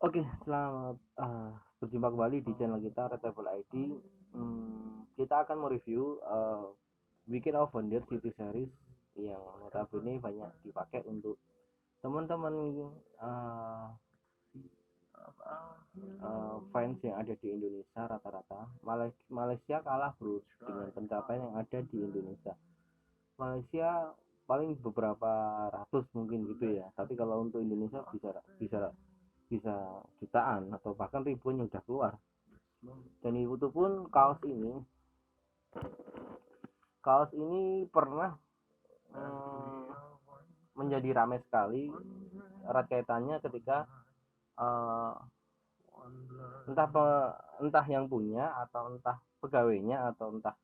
Oke, selamat berjumpa kembali di channel kita Red Table ID. Kita akan mereview Weekend of Wonder City Series yang notabene banyak dipakai untuk teman-teman uh, fans yang ada di Indonesia rata-rata. Malaysia kalah bro dengan pencapaian yang ada di Indonesia. Malaysia paling beberapa ratus mungkin gitu ya. Tapi kalau untuk Indonesia bisa bisa bisa jutaan atau bahkan ribuan yang udah keluar. Dan itu pun kaos ini pernah hmm, menjadi ramai sekali erat kaitannya ketika uh, entah entah yang punya atau entah pegawainya atau entah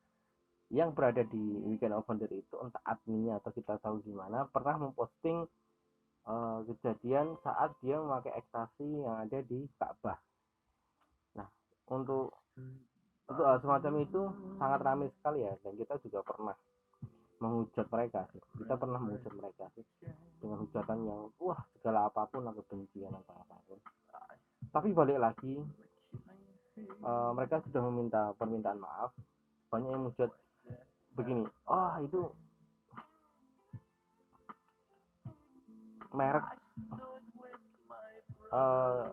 yang berada di Weekend of Wonder itu entah adminnya atau kita tahu gimana pernah memposting kejadian saat dia memakai ekstasi yang ada di Ka'bah. Nah, untuk hal semacam itu sangat ramai sekali ya, dan kita juga pernah menghujat mereka sih. Kita pernah menghujat mereka sih dengan hujatan yang wah segala apapun lah, kebencian atau apapun. Tapi balik lagi, mereka sudah meminta permintaan maaf. Banyak yang menghujat begini, oh itu merek eh,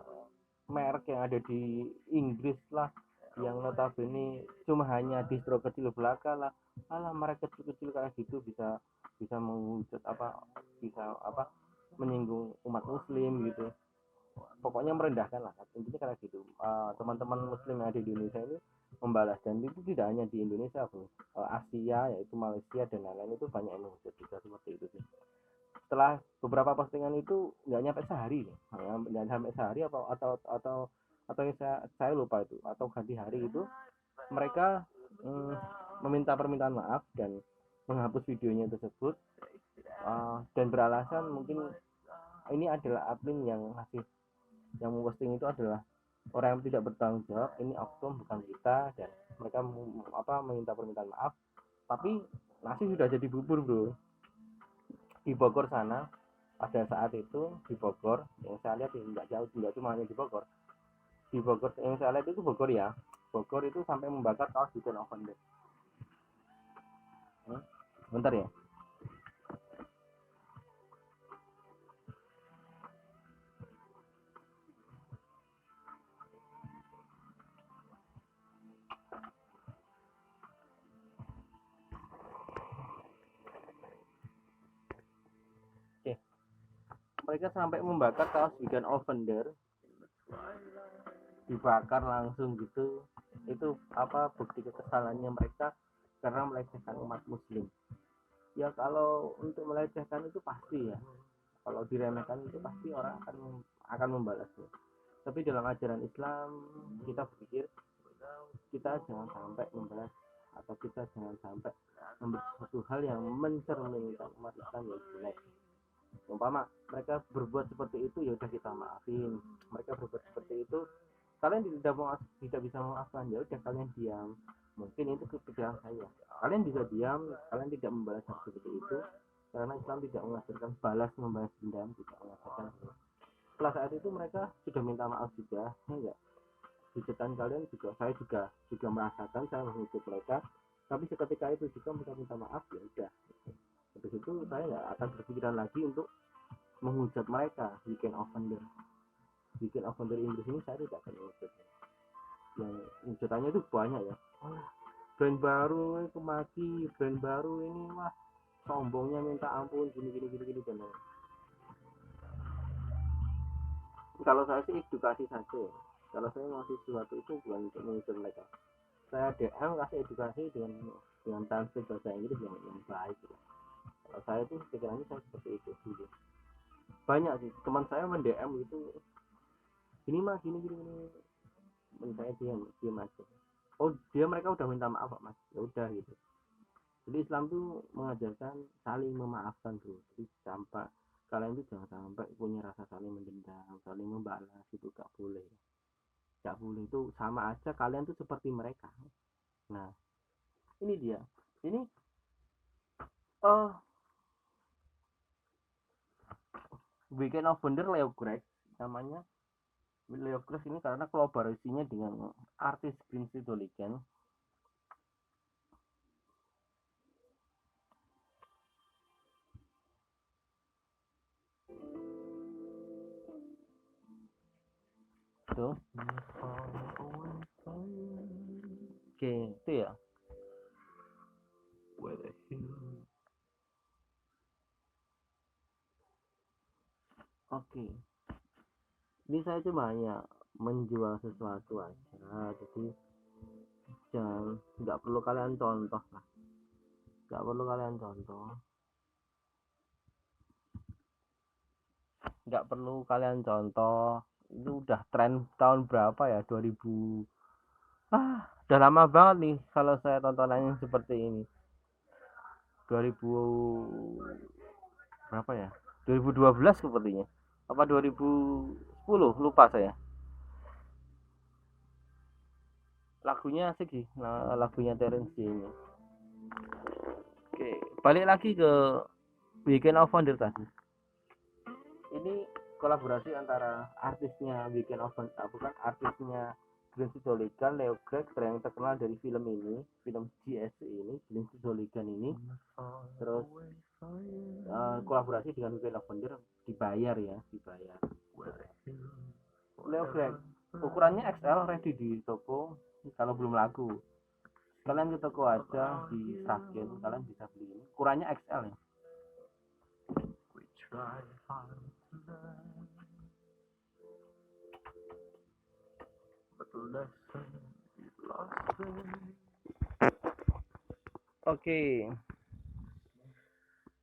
merek yang ada di Inggris lah, yang notabene cuma hanya distro kecil belaka lah. Alah, mereka kecil-kecil kayak gitu bisa bisa menghujat apa, bisa apa, menyinggung umat muslim gitu, pokoknya merendahkan lah intinya kayak gitu. Teman-teman muslim yang ada di Indonesia ini membalas, dan itu tidak hanya di Indonesia bro. Asia yaitu Malaysia dan lain-lain itu banyak yang menghujat juga seperti itu sih. Setelah beberapa postingan itu nggak nyampe sehari, nggak sampai sehari atau saya lupa itu, atau ganti hari itu mereka mm, meminta permintaan maaf dan menghapus videonya tersebut, dan beralasan mungkin ini adalah admin yang ngasih, yang memposting itu adalah orang yang tidak bertanggung jawab, ini oknum bukan kita, dan mereka meminta permintaan maaf. Tapi nasi sudah jadi bubur bro di Bogor sana. Pada saat itu di Bogor yang saya lihat tidak jauh, tidak cuma hanya di Bogor. Di Bogor yang saya lihat itu Bogor ya, Bogor itu sampai membakar kaos Weekend of Wonder. Bentar ya. Oke, mereka sampai membakar kaos Weekend of Wonder, dibakar langsung gitu. Itu apa, bukti kekesalannya mereka karena melecehkan umat muslim. Ya kalau untuk melecehkan itu pasti ya, kalau diremehkan itu pasti orang akan membalasnya. Tapi dalam ajaran Islam kita berpikir kita jangan sampai membalas, atau kita jangan sampai membuat sesuatu hal yang mencerminkan umat Islam yang jelek. Umpama mereka berbuat seperti itu, ya udah kita maafin. Mereka berbuat seperti itu, kalian tidak bisa memaafkan, ya udah kalian diam. Mungkin itu kepikiran saya, kalian bisa diam, kalian tidak membalas seperti itu, karena Islam tidak mengajarkan balas membalas dendam, tidak mengajarkan itu. Setelah saat itu mereka sudah minta maaf juga, ya enggak, hujatan kalian juga saya juga merasakan, saya menghujat mereka, tapi seketika itu juga mereka minta maaf, ya udah. Habis itu saya nggak akan berpikiran lagi untuk menghujat mereka. Weekend of Wonder Inggris ini saya tidak akan menghujat. Yang hujatannya itu banyak ya, oh, brand baru itu mati, brand baru ini wah sombongnya minta ampun, gini gini gini gini, dan kalau saya sih edukasi saja. Kalau saya ngasih sesuatu itu bukan untuk menghujat mereka, saya DM kasih edukasi dengan transkrip bahasa Inggris yang baik. Kalau saya tuh pikirannya saya seperti itu dulu. Banyak sih teman saya mendm itu, ini mah gini gini gini, saya diam diam aja. Oh, mereka udah minta maaf pak mas, ya udah gitu. Jadi Islam tuh mengajarkan saling memaafkan bro. Jadi sampai kalian tuh jangan sampai punya rasa saling mendendam, saling membalas, itu gak boleh. Gak boleh, itu sama aja kalian tuh seperti mereka. Nah, ini dia. Ini Weekend of Wonder Leo Greg namanya. Leo Grace ini karena kolaborasinya dengan artis Green Sidoligan. Tuh. Oke, itu ya. Oke. Ini saya cuma hanya menjual sesuatu aja, jadi jangan, nggak perlu kalian contoh lah, nggak perlu kalian contoh, nggak perlu kalian contoh. Itu udah tren tahun berapa ya, 2000, udah lama banget nih kalau saya tontonan yang seperti ini. 2000 berapa ya, 2012 sepertinya, apa 2010, lupa saya. Lagunya asik sih, nah, lagunya Terence J ini. Oke, balik lagi ke Weekend of Wonder tadi. Ini kolaborasi antara artisnya Weekend of Wonder, bukan artisnya Glenn Sidoligan, Leo Grace yang terkenal dari film ini, film GS ini, Glenn Sidoligan ini. Terus kolaborasi dengan Weekend of Wonder, dibayar ya, dibayar. Leo Grace ukurannya XL, ready di toko. Kalau belum laku, kalian ke toko aja, di Sragen kalian bisa beli ini. Ukurannya XL ya. Oke.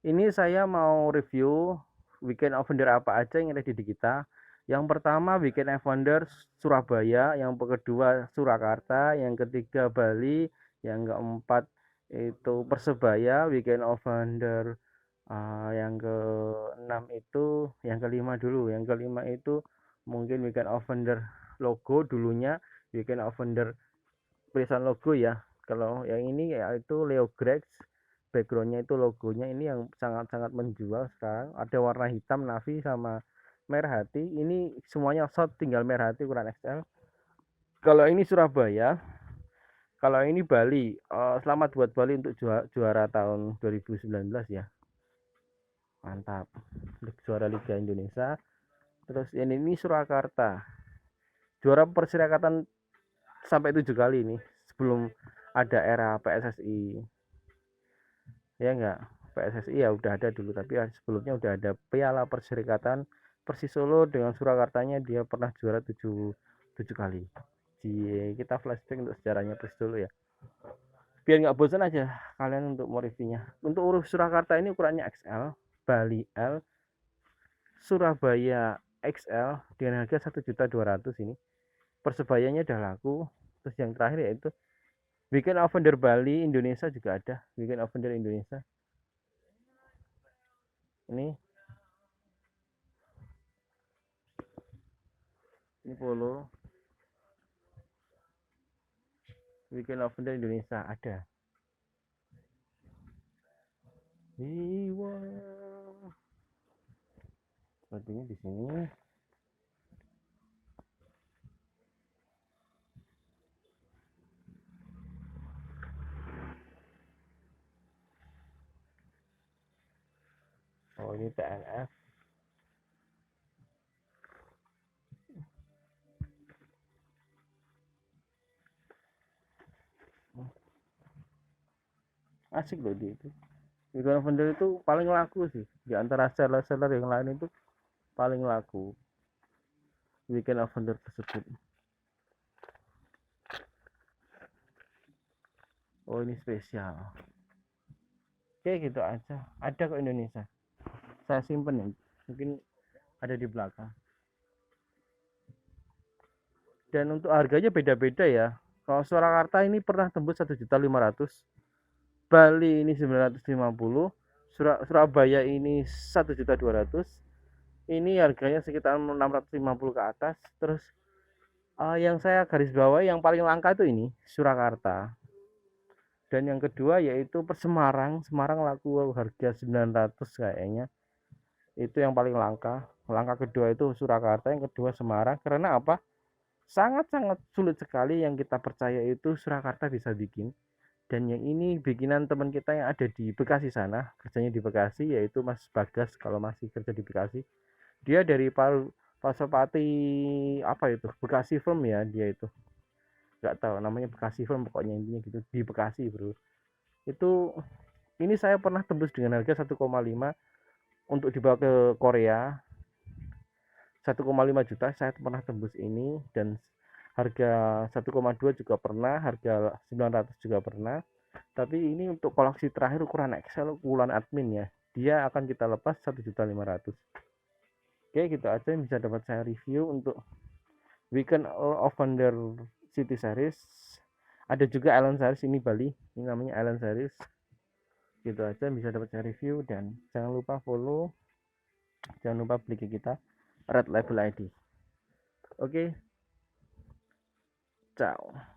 Ini saya mau review Weekend of Wonder apa aja yang ada di kita. Yang pertama Weekend of Wonder Surabaya, yang kedua Surakarta, yang ketiga Bali, yang keempat itu Persebaya. Weekend of Wonder yang keenam itu, yang kelima dulu, yang kelima itu mungkin Weekend of Wonder logo dulunya, Weekend of Wonder tulisan logo ya. Kalau yang ini yaitu Leo Grace, backgroundnya itu logonya ini yang sangat-sangat menjual sekarang. Ada warna hitam navy sama merah hati. Ini semuanya short, tinggal merah hati ukuran XL. Kalau ini Surabaya, kalau ini Bali. Selamat buat Bali untuk juara tahun 2019 ya. Mantap, juara Liga Indonesia. Terus ini Surakarta, juara Perserikatan sampai 7 kali ini sebelum ada era PSSI. Ya enggak, PSSI ya udah ada dulu, tapi sebelumnya udah ada Piala Perserikatan. Persis Solo dengan Surakartanya dia pernah juara 7 kali. Kita flashback untuk sejarahnya Persis Solo ya, biar nggak bosan aja kalian untuk mau reviewnya. Untuk urus Surakarta ini ukurannya XL, Bali L, Surabaya XL dengan harga 1.200.000 ini. Persebayanya udah laku. Terus yang terakhir yaitu Weekend of Wonder Bali Indonesia juga ada. Weekend of Wonder Indonesia ini polo Weekend of Wonder Indonesia ada. Sepertinya di sini. Oh ini TNF. Asik loh dia itu. Weekend of Wonder itu paling laku sih di antara seller-seller yang lain, itu paling laku Weekend of Wonder tersebut. Oh ini spesial. Oke gitu aja. Ada kok Indonesia. Saya simpen ya. Mungkin ada di belakang. Dan untuk harganya beda-beda ya. Kalau Surakarta ini pernah tembus 1.500.000, Bali ini 950, Surabaya ini 1.200.000. Ini harganya sekitar 650 ke atas. Terus yang saya garis bawahi yang paling langka itu ini Surakarta. Dan yang kedua yaitu Semarang laku harga 900 kayaknya. Itu yang paling langka. Langkah kedua itu Surakarta, yang kedua Semarang. Karena apa? Sangat-sangat sulit sekali yang kita percaya itu Surakarta bisa bikin. Dan yang ini bikinan teman kita yang ada di Bekasi sana, kerjanya di Bekasi, yaitu Mas Bagas kalau masih kerja di Bekasi. Dia dari Pasopati apa itu? Bekasi Firm ya dia itu. Nggak tahu namanya Bekasi Firm pokoknya intinya gitu di Bekasi, Bro. Itu ini saya pernah tembus dengan harga 1,5 untuk dibawa ke Korea. 1,5 juta saya pernah tembus ini, dan harga 1,2 juga pernah, harga 900 juga pernah. Tapi ini untuk koleksi terakhir ukuran XL, ukuran admin ya, dia akan kita lepas 1.500.000. Oke, gitu aja yang bisa dapat saya review untuk Weekend of Wonder City Series. Ada juga Island Series, ini Bali, ini namanya Island Series. Gitu aja yang bisa dapat saya review, dan jangan lupa follow, jangan lupa beli ke kita Red Label ID. Oke, ciao.